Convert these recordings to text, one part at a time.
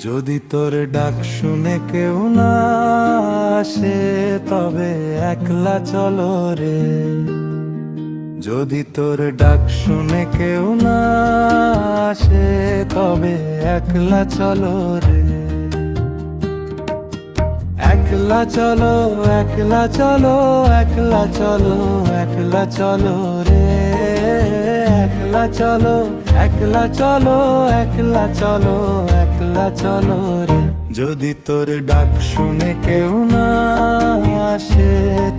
যদি তোর ডাক শুনে কেউ না আসে তবে একলা চলো রে। যদি তোর ডাক শুনে কেউ না আসে তবে একলা চলো রে। একলা চলো, একলা চলো, একলা চলো, একলা চলো রে। একলা চলো, একলা চলো, একলা চলো, একলা চলো রে। যদি তোর ডাক শুনে কেউ না আসে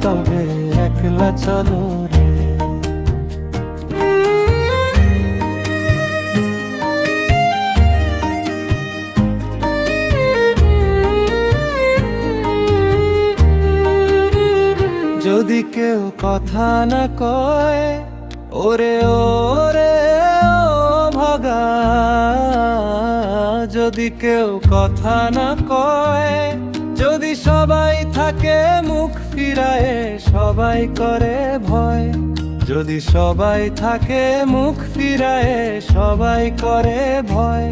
তবে একলা চলো রে। যদি কেউ কথা না কয় ওরে ওরে ও ভাগা, যদি কেউ কথা না কয়, যদি সবাই থাকে মুখ ফিরায়ে সবাই করে ভয়, যদি সবাই থাকে মুখ ফিরায়ে সবাই করে ভয়,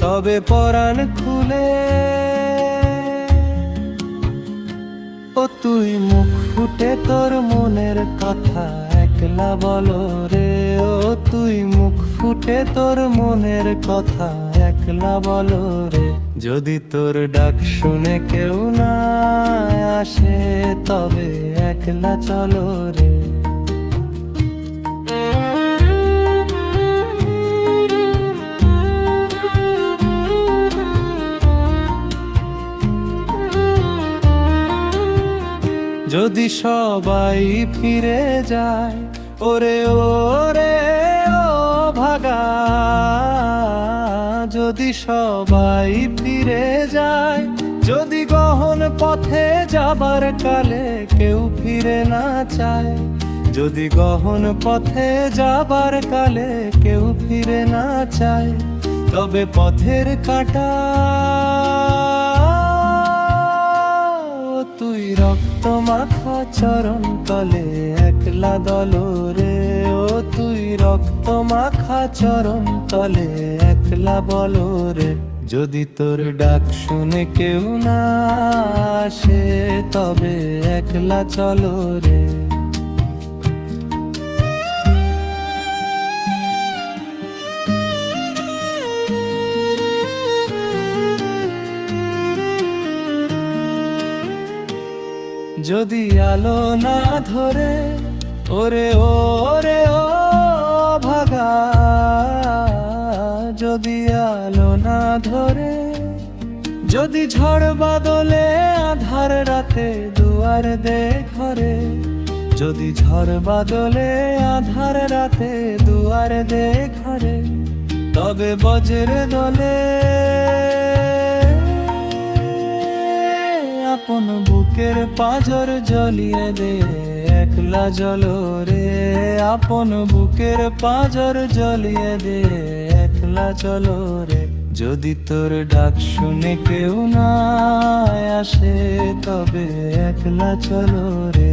তবে পরাণ খুলে ও তুই মুখ ফুটে তোর মনের কথা একলা বলো রে। ও তুই মুখ ফুটে তোর মনের কথা একলা বলো রে। যদি তোর ডাক শুনে কেউ না আসে তবে একলা চলো রে। যদি সবাই ফিরে যায় ওরে ওরে ও ভাগা, যদি সবাই ফিরে যায়, যদি গহন পথে যাবার কালে কেউ ফিরে না চায়, যদি গহন পথে যাবার কালে কেউ ফিরে না চায়, তবে পথের কাঁটা তুই রক্ত মাখা চরণ তলে একলা দলো রে। ও তুই রক্ত মাখা চরণ তলে একলা বলো রে। যদি তোর ডাক শুনে কেউ না আসে তবে একলা চলো রে। যদি আলো না ধরে ওরে ওরে ও ভাগা, যদি আলো না ধরে, যদি ঝড় বাদলে আধার রাতে দুয়ার দে ঘরে, যদি ঝড় বাদলে আধার রাতে দুয়ার দে ঘরে, তবে বজ্র দলে আপন বুকের পাঁজর জ্বলিয়ে দে একলা জ্বলো রে। আপন বুকের পাঁজর জ্বলিয়ে দে একলা চলো রে। যদি তোর ডাক শুনে কেউ না আসে তবে একলা চলো রে।